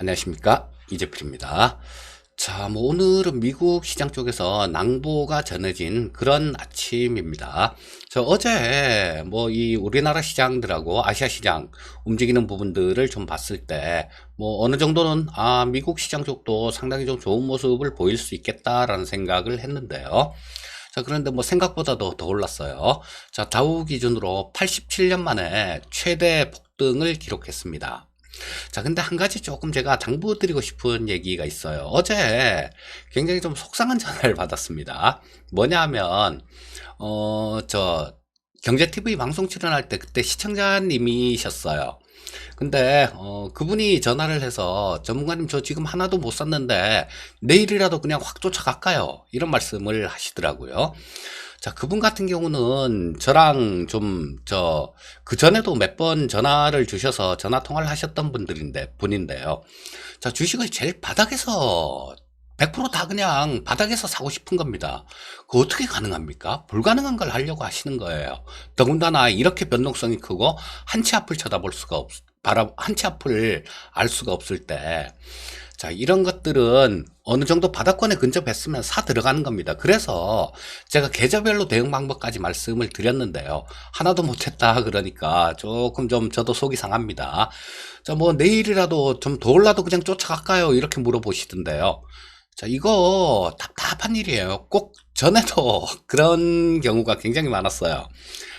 안녕하십니까, 이재필입니다. 자, 오늘은 미국 시장 쪽에서 낭보가 전해진 그런 아침입니다. 어제 이 우리나라 시장들하고 아시아 시장 움직이는 부분들을 좀 봤을 때 어느 정도는 미국 시장 쪽도 상당히 좀 좋은 모습을 보일 수 있겠다라는 생각을 했는데요. 자, 그런데 생각보다도 더 올랐어요. 자, 다우 기준으로 87년 만에 최대 폭등을 기록했습니다. 자, 근데 한 가지 조금 제가 당부드리고 싶은 얘기가 있어요. 어제 굉장히 좀 속상한 전화를 받았습니다. 뭐냐 하면, 경제TV 방송 출연할 때 그때 시청자님이셨어요. 근데, 그분이 전화를 해서 전문가님 저 지금 하나도 못 샀는데 내일이라도 그냥 확 쫓아갈까요? 이런 말씀을 하시더라고요. 자, 그분 같은 경우는 저랑 그 전에도 몇 번 전화를 주셔서 전화 통화를 하셨던 분인데요. 자, 주식을 제일 바닥에서 100%다 그냥 바닥에서 사고 싶은 겁니다. 그거 어떻게 가능합니까? 불가능한 걸 하려고 하시는 거예요. 더군다나 이렇게 변동성이 크고 한 치 앞을 한 치 앞을 알 수가 없을 때, 자, 이런 것들은 어느 정도 바닥권에 근접했으면 사 들어가는 겁니다. 그래서 제가 계좌별로 대응 방법까지 말씀을 드렸는데요. 하나도 못했다 그러니까 조금 좀 저도 속이 상합니다. 자, 내일이라도 좀 더 올라도 그냥 쫓아갈까요? 이렇게 물어보시던데요. 자, 이거 답답한 일이에요. 꼭 전에도 그런 경우가 굉장히 많았어요.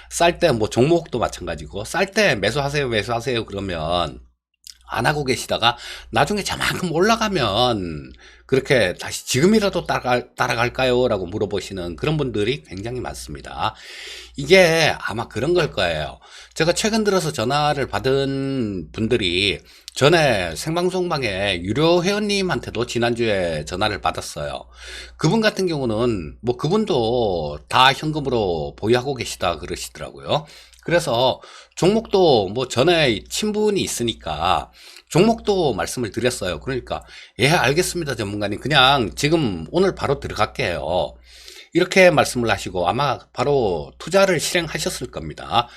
쌀 때 종목도 마찬가지고, 쌀 때 매수하세요 그러면 안 하고 계시다가 나중에 저만큼 올라가면 그렇게 다시 지금이라도 따라갈까요? 라고 물어보시는 그런 분들이 굉장히 많습니다. 이게 아마 그런 걸 거예요. 제가 최근 들어서 전화를 받은 분들이 전에 생방송방에 유료 회원님한테도 지난주에 전화를 받았어요. 그분 같은 경우는 그분도 다 현금으로 보유하고 계시다 그러시더라고요. 그래서 종목도 전에 친분이 있으니까 종목도 말씀을 드렸어요. 그러니까 예, 알겠습니다, 전문가님. 그냥 지금 오늘 바로 들어갈게요. 이렇게 말씀을 하시고 아마 바로 투자를 실행하셨을 겁니다.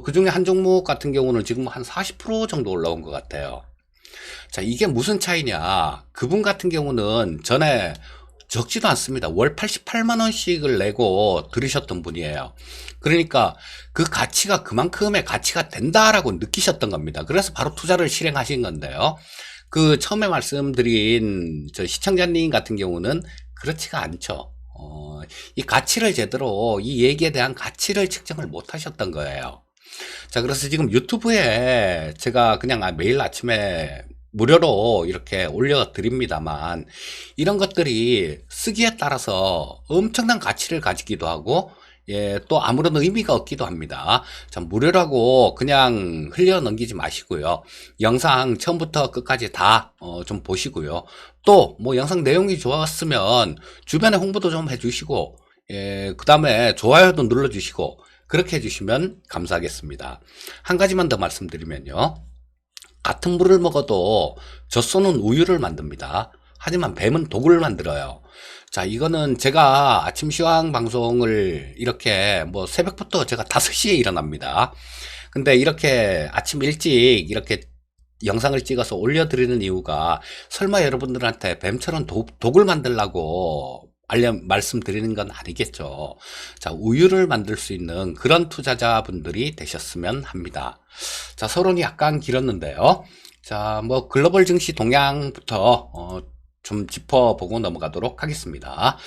그 중에 한 종목 같은 경우는 지금 한 40% 정도 올라온 것 같아요. 자, 이게 무슨 차이냐? 그분 같은 경우는 전에 적지도 않습니다. 월 88만 원씩을 내고 들으셨던 분이에요. 그러니까 그 가치가 그만큼의 가치가 된다라고 느끼셨던 겁니다. 그래서 바로 투자를 실행하신 건데요. 그 처음에 말씀드린 저 시청자님 같은 경우는 그렇지가 않죠. 이 가치를 제대로, 이 얘기에 대한 가치를 측정을 못 하셨던 거예요. 자, 그래서 지금 유튜브에 제가 그냥 매일 아침에 무료로 이렇게 올려드립니다만, 이런 것들이 쓰기에 따라서 엄청난 가치를 가지기도 하고, 예, 또 아무런 의미가 없기도 합니다. 자, 무료라고 그냥 흘려 넘기지 마시고요. 영상 처음부터 끝까지 다 좀 보시고요. 또 영상 내용이 좋았으면 주변에 홍보도 좀 해주시고, 예, 그 다음에 좋아요도 눌러주시고, 그렇게 해주시면 감사하겠습니다. 한 가지만 더 말씀드리면요. 같은 물을 먹어도 젖소는 우유를 만듭니다. 하지만 뱀은 독을 만들어요. 자, 이거는 제가 아침 시황 방송을 이렇게 새벽부터 제가 5시에 일어납니다. 근데 이렇게 아침 일찍 이렇게 영상을 찍어서 올려드리는 이유가 설마 여러분들한테 뱀처럼 독을 만들라고 말씀드리는 건 아니겠죠. 자, 우유를 만들 수 있는 그런 투자자분들이 되셨으면 합니다. 자, 서론이 약간 길었는데요. 자, 글로벌 증시 동향부터 좀 짚어보고 넘어가도록 하겠습니다.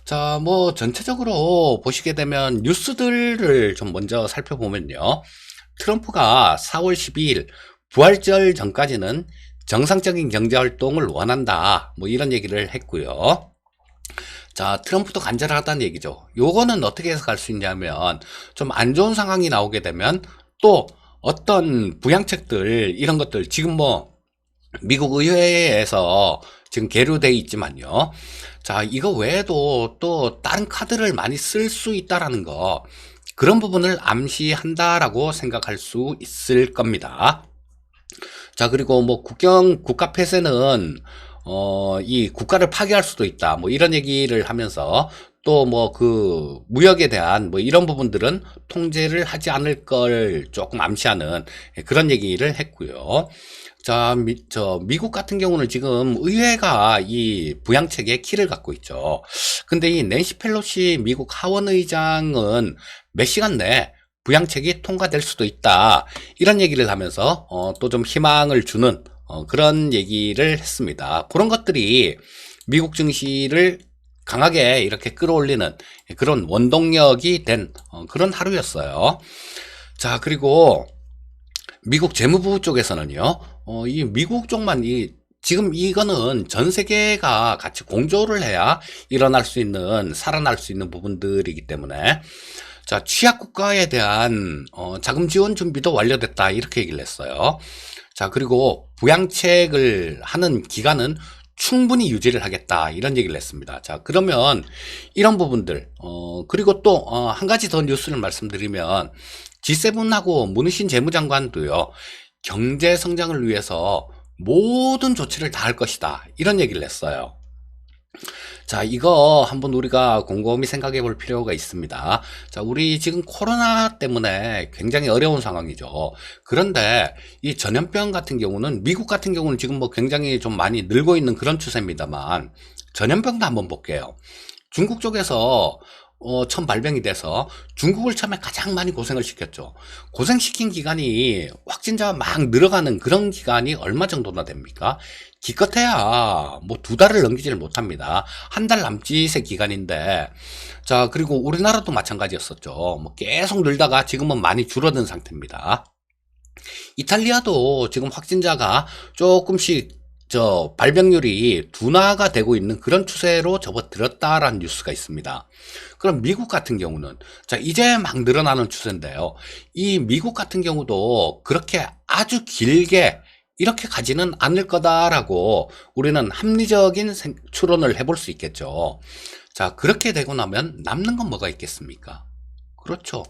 자, 전체적으로 보시게 되면 뉴스들을 좀 먼저 살펴보면요. 트럼프가 4월 12일 부활절 전까지는 정상적인 경제활동을 원한다. 이런 얘기를 했고요. 자, 트럼프도 간절하다는 얘기죠. 요거는 어떻게 해석할 수 있냐면, 좀 안 좋은 상황이 나오게 되면 또 어떤 부양책들, 이런 것들, 지금 미국 의회에서 지금 계류되어 있지만요. 자, 이거 외에도 또 다른 카드를 많이 쓸 수 있다라는 거, 그런 부분을 암시한다라고 생각할 수 있을 겁니다. 자, 그리고 국가 폐쇄는 이 국가를 파괴할 수도 있다. 이런 얘기를 하면서 또 그 무역에 대한 이런 부분들은 통제를 하지 않을 걸 조금 암시하는 그런 얘기를 했고요. 자, 미국 같은 경우는 지금 의회가 이 부양책의 키를 갖고 있죠. 근데 이 낸시 펠로시 미국 하원 의장은 몇 시간 내에 부양책이 통과될 수도 있다. 이런 얘기를 하면서 또 좀 희망을 주는 그런 얘기를 했습니다. 그런 것들이 미국 증시를 강하게 이렇게 끌어올리는 그런 원동력이 된 그런 하루였어요. 자, 그리고 미국 재무부 쪽에서는요, 이 미국 쪽만 지금 이거는 전 세계가 같이 공조를 해야 일어날 수 있는, 살아날 수 있는 부분들이기 때문에, 자, 취약 국가에 대한, 자금 지원 준비도 완료됐다. 이렇게 얘기를 했어요. 자, 그리고 부양책을 하는 기간은 충분히 유지를 하겠다. 이런 얘기를 했습니다. 자, 그러면 이런 부분들, 그리고 또, 한 가지 더 뉴스를 말씀드리면, G7하고 문희신 재무장관도요, 경제 성장을 위해서 모든 조치를 다 할 것이다. 이런 얘기를 했어요. 자, 이거 한번 우리가 곰곰이 생각해 볼 필요가 있습니다. 자, 우리 지금 코로나 때문에 굉장히 어려운 상황이죠. 그런데 이 전염병 같은 경우는 미국 같은 경우는 지금 뭐 굉장히 좀 많이 늘고 있는 그런 추세입니다만 전염병도 한번 볼게요. 중국 쪽에서 처음 발병이 돼서 중국을 처음에 가장 많이 고생을 시켰죠. 고생시킨 기간이 확진자가 막 늘어가는 그런 기간이 얼마 정도나 됩니까? 기껏해야 뭐 2달을 넘기지를 못합니다. 한 달 남짓의 기간인데, 자, 그리고 우리나라도 마찬가지였었죠. 뭐 계속 늘다가 지금은 많이 줄어든 상태입니다. 이탈리아도 지금 확진자가 조금씩 발병률이 둔화가 되고 있는 그런 추세로 접어들었다라는 뉴스가 있습니다. 그럼 미국 같은 경우는 자, 이제 막 늘어나는 추세인데요. 이 미국 같은 경우도 그렇게 아주 길게 이렇게 가지는 않을 거다라고 우리는 합리적인 추론을 해볼 수 있겠죠. 자, 그렇게 되고 나면 남는 건 뭐가 있겠습니까? 그렇죠.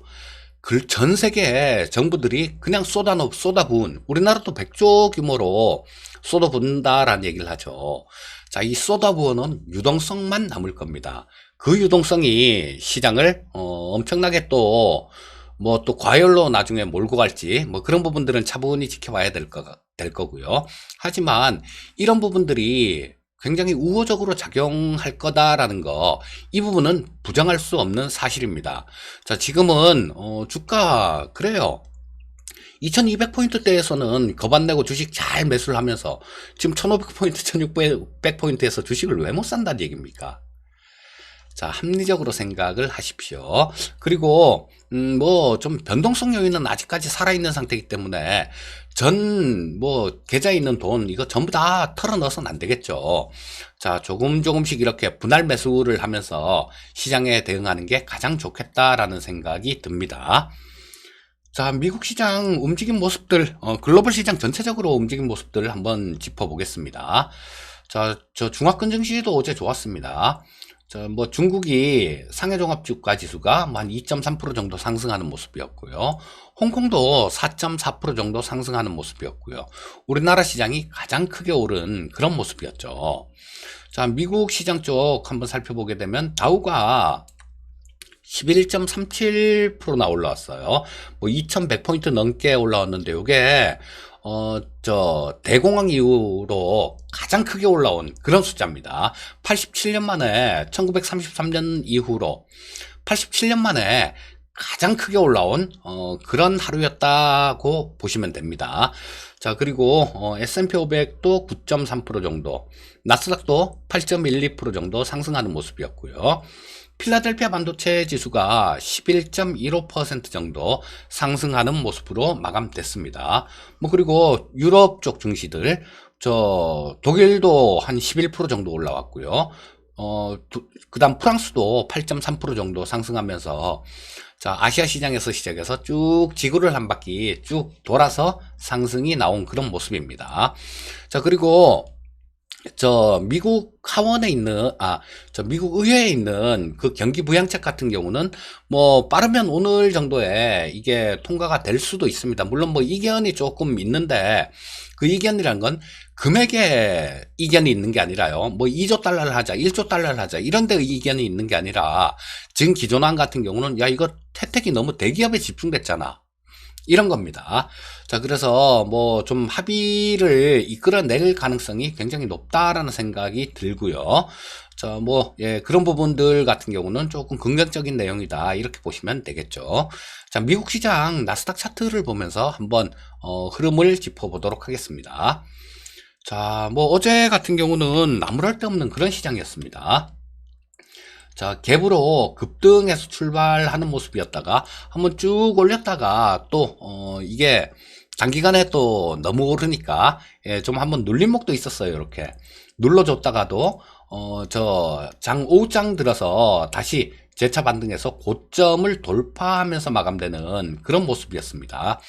그 전 세계 정부들이 그냥 쏟아부은, 우리나라도 100조 규모로 쏟아부은다라는 얘기를 하죠. 자, 이 쏟아부어는 유동성만 남을 겁니다. 그 유동성이 시장을 엄청나게 또 뭐 또 과열로 나중에 몰고 갈지 뭐 그런 부분들은 차분히 지켜봐야 될 거고요. 하지만 이런 부분들이 굉장히 우호적으로 작용할 거다라는 거, 이 부분은 부정할 수 없는 사실입니다. 자, 지금은 주가 그래요. 2200포인트대에서는 겁 안 내고 주식 잘 매수를 하면서 지금 1500포인트, 1600포인트에서 주식을 왜 못 산다는 얘기입니까? 자, 합리적으로 생각을 하십시오. 그리고 뭐 좀 변동성 요인은 아직까지 살아있는 상태이기 때문에 뭐 계좌에 있는 돈 이거 전부 다 털어 넣어서는 안 되겠죠. 자, 조금씩 이렇게 분할 매수를 하면서 시장에 대응하는 게 가장 좋겠다라는 생각이 듭니다. 자, 미국 시장 움직임 모습들, 글로벌 시장 전체적으로 움직임 모습들을 한번 짚어보겠습니다. 자, 저 중화권 증시도 어제 좋았습니다. 뭐 중국이 상해종합주가 지수가 한 2.3% 정도 상승하는 모습이었고요. 홍콩도 4.4% 정도 상승하는 모습이었고요. 우리나라 시장이 가장 크게 오른 그런 모습이었죠. 자, 미국 시장 쪽 한번 살펴보게 되면 다우가 11.37%나 올라왔어요. 뭐 2100포인트 넘게 올라왔는데 요게 대공황 이후로 가장 크게 올라온 그런 숫자입니다. 87년 만에 1933년 이후로 87년 만에 가장 크게 올라온 그런 하루였다고 보시면 됩니다. 자, 그리고 S&P 500도 9.3% 정도, 나스닥도 8.12% 정도 상승하는 모습이었고요. 필라델피아 반도체 지수가 11.15% 정도 상승하는 모습으로 마감됐습니다. 뭐 그리고 유럽 쪽 증시들, 독일도 한 11% 정도 올라왔고요. 그다음 프랑스도 8.3% 정도 상승하면서 자, 아시아 시장에서 시작해서 쭉 지구를 한 바퀴 쭉 돌아서 상승이 나온 그런 모습입니다. 자, 그리고 미국 하원에 있는, 미국 의회에 있는 그 경기 부양책 같은 경우는 뭐 빠르면 오늘 정도에 이게 통과가 될 수도 있습니다. 물론 뭐 이견이 조금 있는데 그 이견이란 건 금액에 이견이 있는 게 아니라요. 뭐 2조 달러를 하자, 1조 달러를 하자 이런 데 이견이 있는 게 아니라 지금 기존안 같은 경우는 야, 이거 혜택이 너무 대기업에 집중됐잖아. 이런 겁니다. 자, 그래서 뭐 좀 합의를 이끌어낼 가능성이 굉장히 높다라는 생각이 들고요. 자, 뭐, 예, 그런 부분들 같은 경우는 조금 긍정적인 내용이다. 이렇게 보시면 되겠죠. 자, 미국 시장 나스닥 차트를 보면서 한번, 흐름을 짚어보도록 하겠습니다. 자, 뭐, 어제 같은 경우는 나무랄 데 없는 그런 시장이었습니다. 자, 갭으로 급등해서 출발하는 모습이었다가 한번 쭉 올렸다가 또 이게 단기간에 또 너무 오르니까 예, 좀 한번 눌림목도 있었어요. 이렇게 눌러줬다가도 저 장 오후장 들어서 다시 재차 반등해서 고점을 돌파하면서 마감되는 그런 모습이었습니다.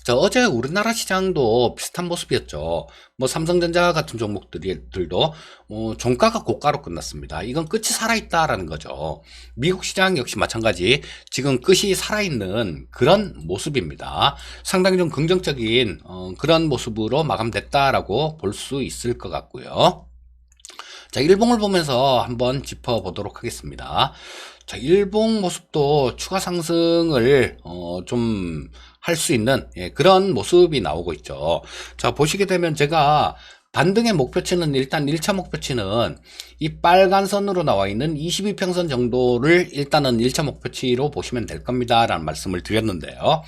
자, 어제 우리나라 시장도 비슷한 모습이었죠. 뭐 삼성전자 같은 종목들도 종가가 고가로 끝났습니다. 이건 끝이 살아있다라는 거죠. 미국 시장 역시 마찬가지 지금 끝이 살아있는 그런 모습입니다. 상당히 좀 긍정적인 그런 모습으로 마감됐다라고 볼 수 있을 것 같고요. 자, 일봉을 보면서 한번 짚어보도록 하겠습니다. 자, 일봉 모습도 추가 상승을 좀 할 수 있는 예, 그런 모습이 나오고 있죠. 자, 보시게 되면 제가 반등의 목표치는 일단 1차 목표치는 이 빨간 선으로 나와 있는 22평선 정도를 일단은 1차 목표치로 보시면 될 겁니다 라는 말씀을 드렸는데요.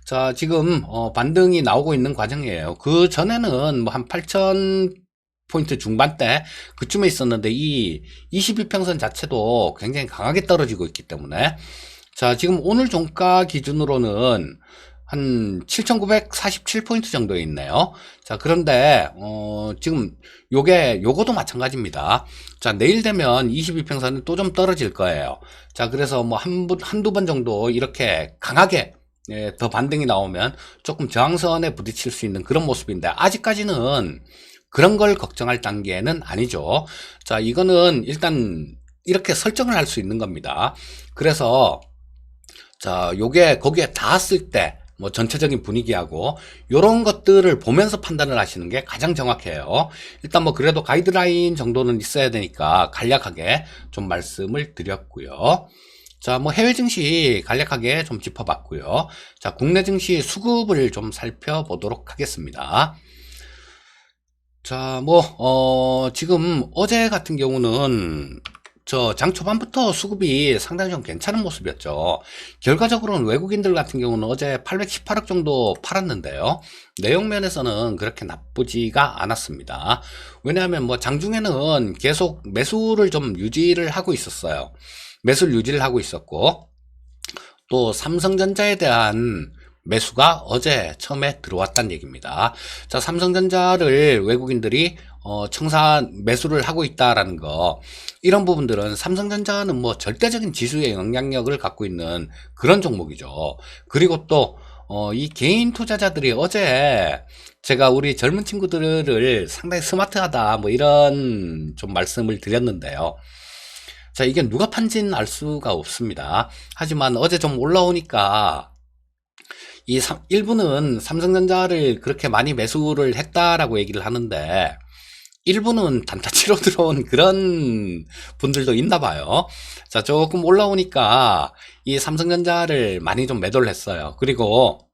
자, 지금 반등이 나오고 있는 과정이에요. 그 전에는 뭐 한 8천 포인트 중반대 그쯤에 있었는데 이 22평선 자체도 굉장히 강하게 떨어지고 있기 때문에 자, 지금 오늘 종가 기준으로는 한 7,947포인트 정도에 있네요. 자, 그런데 지금 요거도 마찬가지입니다. 자, 내일 되면 22평선은 또 좀 떨어질 거예요. 자, 그래서 뭐 한두 번 정도 이렇게 강하게 예, 더 반등이 나오면 조금 저항선에 부딪힐 수 있는 그런 모습인데 아직까지는 그런 걸 걱정할 단계는 아니죠. 자, 이거는 일단 이렇게 설정을 할 수 있는 겁니다. 그래서 자, 요게 거기에 닿았을 때 뭐 전체적인 분위기하고 요런 것들을 보면서 판단을 하시는 게 가장 정확해요. 일단 뭐 그래도 가이드라인 정도는 있어야 되니까 간략하게 좀 말씀을 드렸고요. 자, 뭐 해외 증시 간략하게 좀 짚어봤고요. 자, 국내 증시 수급을 좀 살펴보도록 하겠습니다. 자, 뭐, 지금 어제 같은 경우는 저 장 초반부터 수급이 상당히 좀 괜찮은 모습이었죠. 결과적으로는 외국인들 같은 경우는 어제 818억 정도 팔았는데요. 내용 면에서는 그렇게 나쁘지가 않았습니다. 왜냐하면 뭐 장중에는 계속 매수를 좀 유지를 하고 있었어요. 매수를 유지를 하고 있었고, 또 삼성전자에 대한 매수가 어제 처음에 들어왔다는 얘기입니다. 자, 삼성전자를 외국인들이 매수를 하고 있다라는 거, 이런 부분들은 삼성전자는 뭐 절대적인 지수의 영향력을 갖고 있는 그런 종목이죠. 그리고 또 이 개인 투자자들이 어제 제가 우리 젊은 친구들을 상당히 스마트하다 뭐 이런 좀 말씀을 드렸는데요. 자, 이게 누가 판지는 알 수가 없습니다. 하지만 어제 좀 올라오니까 일부는 삼성전자를 그렇게 많이 매수를 했다라고 얘기를 하는데 일부는 단타치로 들어온 그런 분들도 있나 봐요. 자, 조금 올라오니까 이 삼성전자를 많이 좀 매도를 했어요. 그리고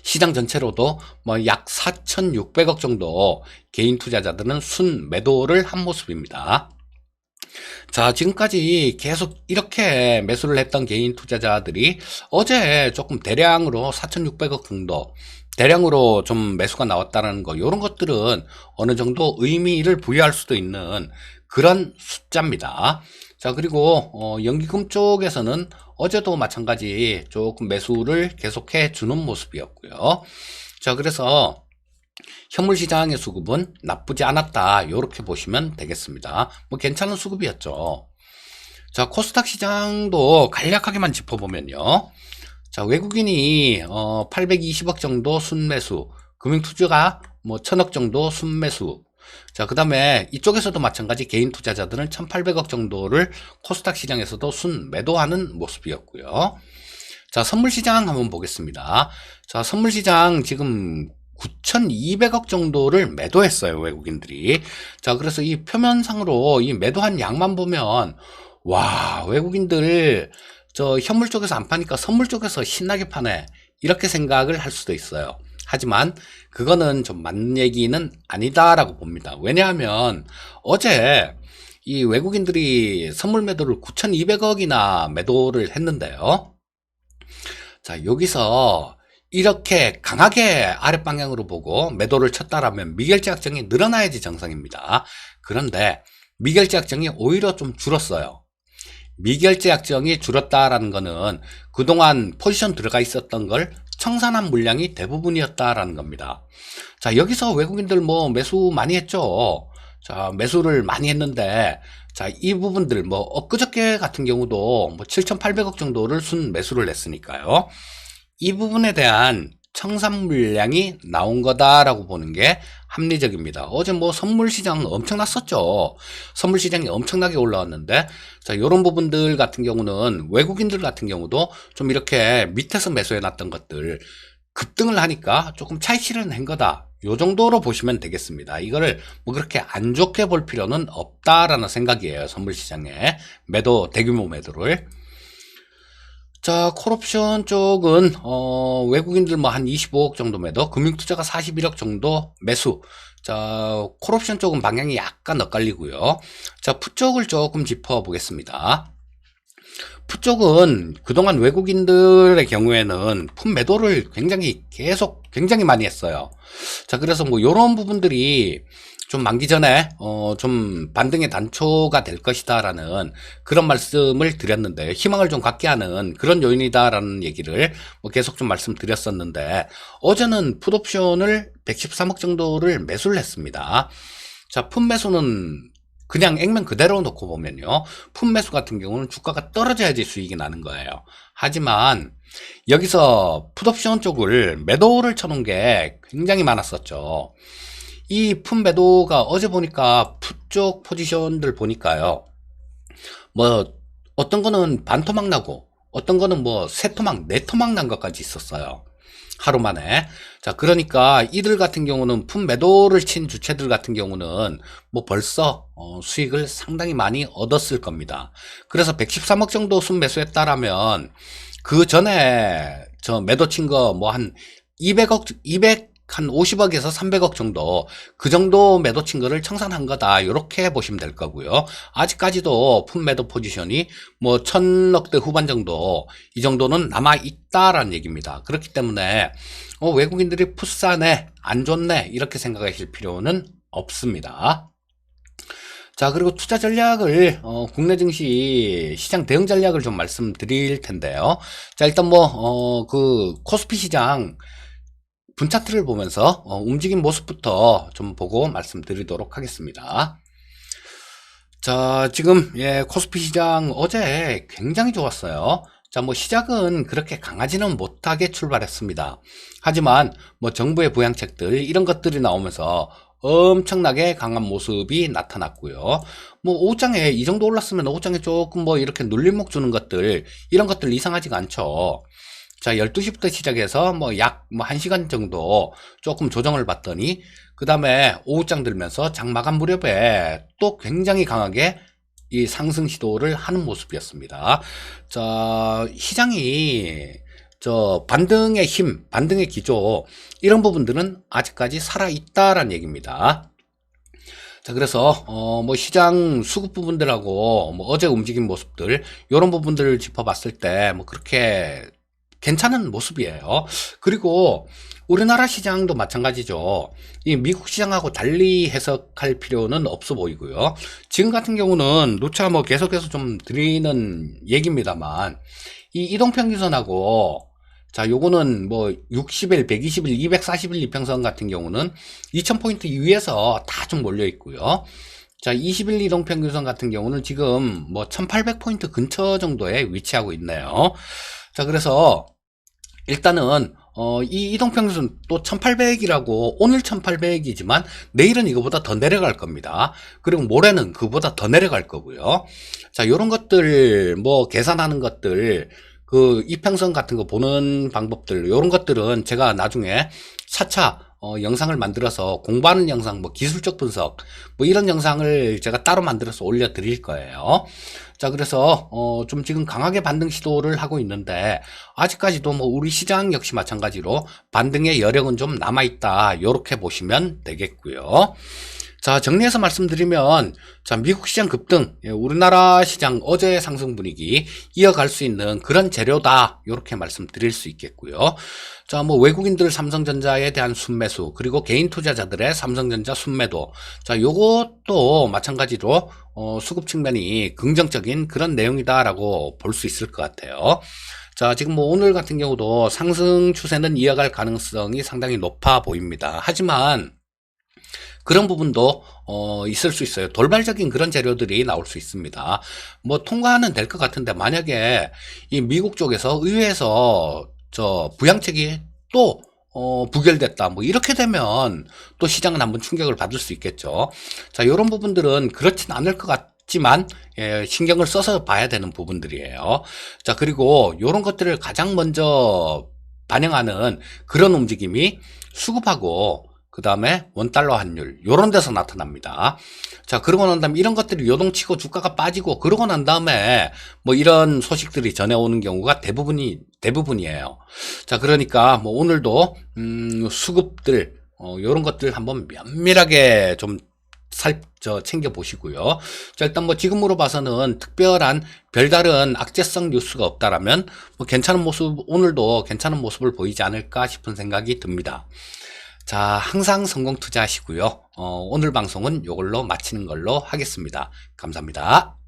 시장 전체로도 뭐 약 4,600억 정도 개인 투자자들은 순 매도를 한 모습입니다. 자, 지금까지 계속 이렇게 매수를 했던 개인 투자자들이 어제 조금 대량으로 4,600억 정도 대량으로 좀 매수가 나왔다는 거, 이런 것들은 어느 정도 의미를 부여할 수도 있는 그런 숫자입니다. 자, 그리고 연기금 쪽에서는 어제도 마찬가지 조금 매수를 계속해 주는 모습이었고요. 자, 그래서 현물 시장의 수급은 나쁘지 않았다, 이렇게 보시면 되겠습니다. 뭐 괜찮은 수급이었죠. 자, 코스닥 시장도 간략하게만 짚어보면요. 자, 외국인이 820억 정도 순매수, 금융투자가 뭐 1000억 정도 순매수. 자, 그 다음에 이쪽에서도 마찬가지 개인 투자자들은 1800억 정도를 코스닥 시장에서도 순매도하는 모습이었고요. 자, 선물시장 한번 보겠습니다. 자, 선물시장 지금 9,200억 정도를 매도했어요, 외국인들이. 자, 그래서 이 표면상으로 이 매도한 양만 보면, 와, 외국인들, 저 현물 쪽에서 안 파니까 선물 쪽에서 신나게 파네, 이렇게 생각을 할 수도 있어요. 하지만 그거는 좀 맞는 얘기는 아니다라고 봅니다. 왜냐하면 어제 이 외국인들이 선물 매도를 9,200억이나 매도를 했는데요. 자, 여기서 이렇게 강하게 아랫방향으로 보고 매도를 쳤다라면 미결제 약정이 늘어나야지 정상입니다. 그런데 미결제 약정이 오히려 좀 줄었어요. 미결제 약정이 줄었다라는 거는 그동안 포지션 들어가 있었던 걸 청산한 물량이 대부분이었다라는 겁니다. 자, 여기서 외국인들 뭐 매수 많이 했죠. 자, 매수를 많이 했는데, 자, 이 부분들 뭐 엊그저께 같은 경우도 뭐 7,800억 정도를 순 매수를 했으니까요. 이 부분에 대한 청산 물량이 나온 거다라고 보는 게 합리적입니다. 어제 뭐 선물 시장 엄청났었죠. 선물 시장이 엄청나게 올라왔는데, 자, 요런 부분들 같은 경우는 외국인들 같은 경우도 좀 이렇게 밑에서 매수해 놨던 것들 급등을 하니까 조금 차익 실현한 거다. 요 정도로 보시면 되겠습니다. 이거를 뭐 그렇게 안 좋게 볼 필요는 없다라는 생각이에요. 선물 시장에 매도, 대규모 매도를. 자, 콜옵션 쪽은 외국인들 뭐 한 25억 정도 매도, 금융투자가 41억 정도 매수. 자, 콜옵션 쪽은 방향이 약간 엇갈리고요. 자, 풋 쪽을 조금 짚어보겠습니다. 풋 쪽은 그동안 외국인들의 경우에는 풋 매도를 굉장히 많이 했어요. 자, 그래서 뭐 요런 부분들이 좀 만기 전에 좀 반등의 단초가 될 것이다라는 그런 말씀을 드렸는데, 희망을 좀 갖게 하는 그런 요인이다라는 얘기를 뭐 계속 좀 말씀드렸었는데, 어제는 풋옵션을 113억 정도를 매수를 했습니다. 자, 풋 매수는 그냥 액면 그대로 놓고 보면요, 풋 매수 같은 경우는 주가가 떨어져야지 수익이 나는 거예요. 하지만 여기서 풋옵션 쪽을 매도를 쳐놓은 게 굉장히 많았었죠. 이 풋 매도가 어제 보니까 풋 쪽 포지션들 보니까요, 뭐 어떤 거는 반토막 나고 어떤 거는 뭐 세 토막, 네 토막 난 것까지 있었어요. 하루 만에. 자, 그러니까 이들 같은 경우는 풋 매도를 친 주체들 같은 경우는 뭐 벌써 수익을 상당히 많이 얻었을 겁니다. 그래서 113억 정도 순매수했다라면 그 전에 저 매도 친 거 뭐 한 50억에서 300억 정도, 그 정도 매도 친 거를 청산한 거다, 이렇게 보시면 될 거고요. 아직까지도 풋 매도 포지션이 뭐 1,000억대 후반 정도, 이 정도는 남아 있다라는 얘기입니다. 그렇기 때문에 외국인들이 풋 사네, 안 좋네, 이렇게 생각하실 필요는 없습니다. 자, 그리고 투자 전략을 국내 증시 시장 대응 전략을 좀 말씀드릴 텐데요. 자, 일단 뭐 그 코스피 시장 분차트를 보면서 움직임 모습부터 좀 보고 말씀드리도록 하겠습니다. 자, 지금 코스피 시장 어제 굉장히 좋았어요. 자, 뭐 시작은 그렇게 강하지는 못하게 출발했습니다. 하지만 뭐 정부의 부양책들 이런 것들이 나오면서 엄청나게 강한 모습이 나타났고요. 뭐 오후장에 이 정도 올랐으면 오후장에 조금 뭐 이렇게 눌림목 주는 것들, 이런 것들 이상하지가 않죠. 자, 12시부터 시작해서 뭐 약 1시간 정도 조금 조정을 받더니, 그 다음에 오후장 들면서 장 마감 무렵에 또 굉장히 강하게 이 상승 시도를 하는 모습이었습니다. 자, 시장이 반등의 힘, 반등의 기조, 이런 부분들은 아직까지 살아있다라는 얘기입니다. 자, 그래서 뭐 시장 수급 부분들하고 뭐 어제 움직인 모습들, 이런 부분들을 짚어봤을 때 뭐 그렇게 괜찮은 모습이에요. 그리고 우리나라 시장도 마찬가지죠. 이 미국 시장하고 달리 해석할 필요는 없어 보이고요. 지금 같은 경우는 누차 뭐 계속해서 좀 드리는 얘기입니다만, 이 이동평균선하고, 자, 요거는 뭐 60일, 120일, 240일 이평선 같은 경우는 2000포인트 위에서 다 좀 몰려 있고요. 자, 20일 이동평균선 같은 경우는 지금 뭐 1800포인트 근처 정도에 위치하고 있네요. 자, 그래서 일단은 이 이동평균선 또 1800이라고, 오늘 1800이지만 내일은 이거보다 더 내려갈 겁니다. 그리고 모레는 그보다 더 내려갈 거고요. 자, 요런 것들 뭐 계산하는 것들, 그 이평선 같은 거 보는 방법들, 요런 것들은 제가 나중에 차차 영상을 만들어서 공부하는 영상, 뭐 기술적 분석, 뭐 이런 영상을 제가 따로 만들어서 올려드릴 거예요. 자, 그래서 좀 지금 강하게 반등 시도를 하고 있는데 아직까지도 뭐 우리 시장 역시 마찬가지로 반등의 여력은 좀 남아있다, 이렇게 보시면 되겠고요. 자, 정리해서 말씀드리면, 자, 미국 시장 급등, 우리나라 시장 어제의 상승 분위기 이어갈 수 있는 그런 재료다, 이렇게 말씀드릴 수 있겠고요. 자, 뭐 외국인들 삼성전자에 대한 순매수, 그리고 개인 투자자들의 삼성전자 순매도, 자, 요것도 마찬가지로 수급 측면이 긍정적인 그런 내용이다라고 볼 수 있을 것 같아요. 자, 지금 뭐 오늘 같은 경우도 상승 추세는 이어갈 가능성이 상당히 높아 보입니다. 하지만 그런 부분도 있을 수 있어요. 돌발적인 그런 재료들이 나올 수 있습니다. 뭐 통과는 될 것 같은데 만약에 이 미국 쪽에서 의회에서 저 부양책이 또 부결됐다, 뭐 이렇게 되면 또 시장은 한번 충격을 받을 수 있겠죠. 자, 이런 부분들은 그렇진 않을 것 같지만 신경을 써서 봐야 되는 부분들이에요. 자, 그리고 이런 것들을 가장 먼저 반영하는 그런 움직임이 수급하고 그 다음에 원달러 환율, 요런 데서 나타납니다. 자, 그러고 난 다음에 이런 것들이 요동치고 주가가 빠지고 그러고 난 다음에 뭐 이런 소식들이 전해오는 경우가 대부분이에요. 자, 그러니까 뭐 오늘도 수급들 요런 것들 한번 면밀하게 좀 챙겨보시고요. 자, 일단 뭐 지금으로 봐서는 특별한 별다른 악재성 뉴스가 없다라면 뭐 괜찮은 모습, 오늘도 괜찮은 모습을 보이지 않을까 싶은 생각이 듭니다. 자, 항상 성공 투자하시고요. 오늘 방송은 이걸로 마치는 걸로 하겠습니다. 감사합니다.